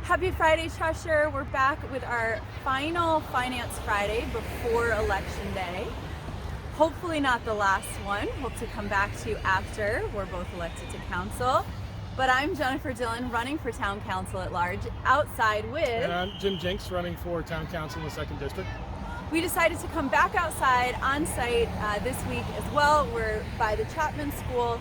Happy Friday, Cheshire. We're back with our final Finance Friday before Election Day. Hopefully not the last one. Hope to come back to you after we're both elected to council. But I'm Jennifer Dillon, running for Town Council at large, outside with... And I'm Jim Jenks, running for Town Council in the 2nd District. We decided to come back outside on site this week as well. We're by the Chapman School,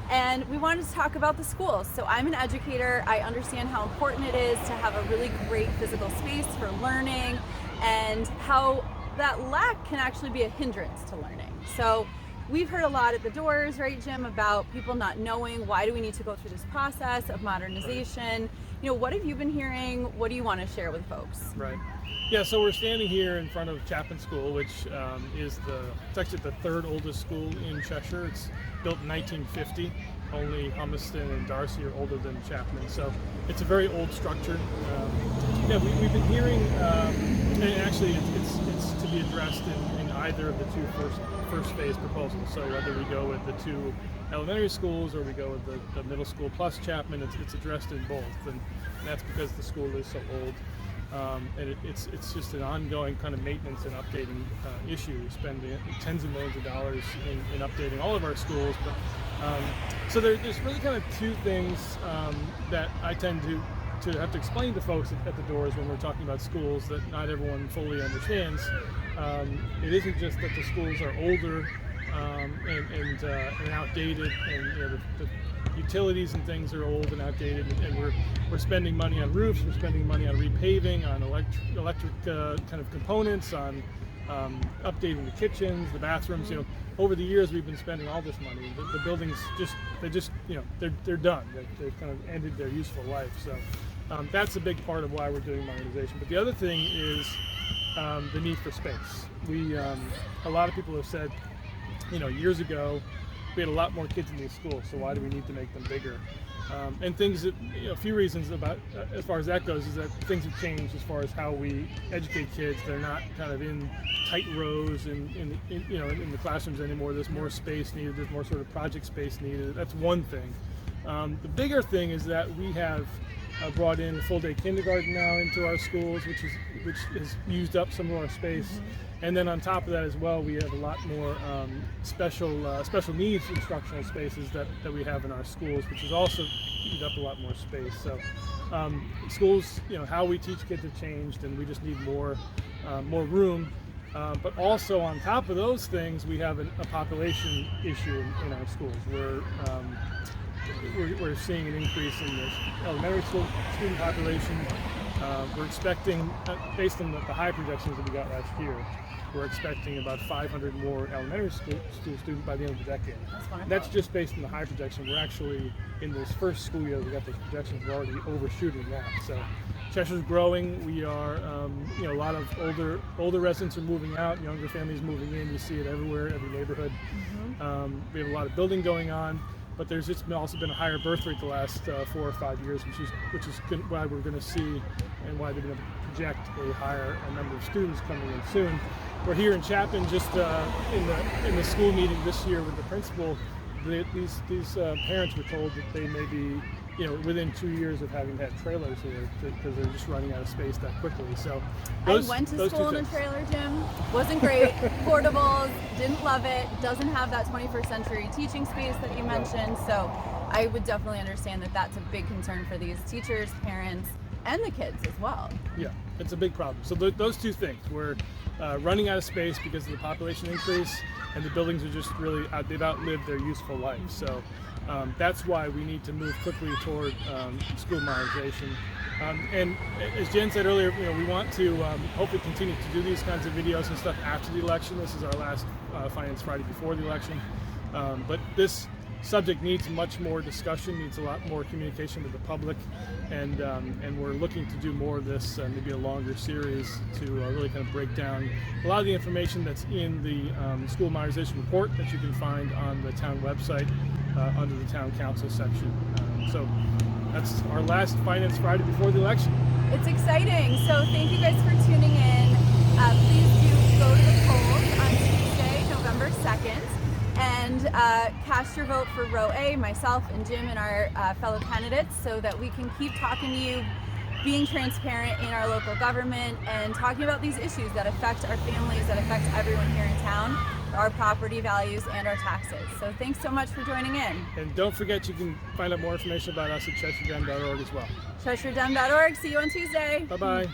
and we wanted to talk about the schools. So I'm an educator. I understand how important it is to have a really great physical space for learning and how that lack can actually be a hindrance to learning. So we've heard a lot at the doors, right, Jim, about people not knowing why do we need to go through this process of modernization. You know, what have you been hearing? What do you want to share with folks? Right. Yeah, so we're standing here in front of Chapman School, which is it's actually the 3rd oldest school in Cheshire. It's built in 1950. Only Hummiston and Darcy are older than Chapman, so it's a very old structure. We've been hearing, and actually it's to be addressed in either of the two first phase proposals. So whether we go with the 2 elementary schools or we go with the middle school plus Chapman, it's addressed in both, and that's because the school is so old. And it's just an ongoing kind of maintenance and updating issue. We spend tens of millions of dollars in updating all of our schools. But so there's really kind of 2 things that I tend to have to explain to folks at the doors when we're talking about schools that not everyone fully understands. It isn't just that the schools are older and outdated, and the utilities and things are old and outdated, and we're spending money on roofs, we're spending money on repaving, on electric kind of components, on updating the kitchens, the bathrooms. You know, over the years we've been spending all this money. The buildings they're done. They've kind of ended their useful life. So that's a big part of why we're doing modernization. But the other thing is the need for space. A lot of people have said, years ago, we had a lot more kids in these schools, so why do we need to make them bigger? And things that, a few reasons about as far as that goes is that things have changed as far as how we educate kids. They're not kind of in tight rows in the classrooms anymore. There's more space needed. There's more sort of project space needed. That's one thing. The bigger thing is that we have brought in full-day kindergarten now into our schools, which has used up some of our space. And then on top of that as well, we have a lot more special needs instructional spaces that we have in our schools, which has also used up a lot more space. So schools, how we teach kids have changed, and we just need more room. But also on top of those things, we have a population issue in our schools. We're seeing an increase in the elementary school student population. We're expecting, based on the high projections that we got last year, we're expecting about 500 more elementary school students by the end of the decade. That's just based on the high projection. We're actually, in this first school year we got those projections, we're already overshooting that. So Cheshire's growing. We are, a lot of older residents are moving out, younger families moving in. You see it everywhere, every neighborhood. We have a lot of building going on. But there's just also been a higher birth rate the last 4 or 5 years, which is why we're going to see, and why they're going to project a higher number of students coming in soon. We're here in Chapman, just in the school meeting this year with the principal. These parents were told that they may be, within 2 years of having had trailers here, because they're just running out of space that quickly. So I went to school in a trailer, Jim. Wasn't great. Portables, didn't love it. Doesn't have that 21st century teaching space that you mentioned. So I would definitely understand that that's a big concern for these teachers, parents, and the kids as well. Yeah, it's a big problem. So those 2 things, we're running out of space because of the population increase, and the buildings are just really, they've outlived their useful life. So that's why we need to move quickly toward school modernization. And as Jen said earlier, we want to hopefully continue to do these kinds of videos and stuff after the election. This is our last Finance Friday before the election. But this subject needs much more discussion, needs a lot more communication with the public, and we're looking to do more of this, maybe a longer series to really kind of break down a lot of the information that's in the school modernization report that you can find on the town website under the town council section. So that's our last Finance Friday before the election. It's exciting. So thank you guys for tuning in. Please do go to the polls on Tuesday, November 2nd. And cast your vote for row A, myself and Jim and our fellow candidates, so that we can keep talking to you, being transparent in our local government and talking about these issues that affect our families, that affect everyone here in town, our property values and our taxes. So thanks so much for joining in. And don't forget, you can find out more information about us at CheshireDem.org as well. CheshireDem.org. See you on Tuesday. Bye-bye.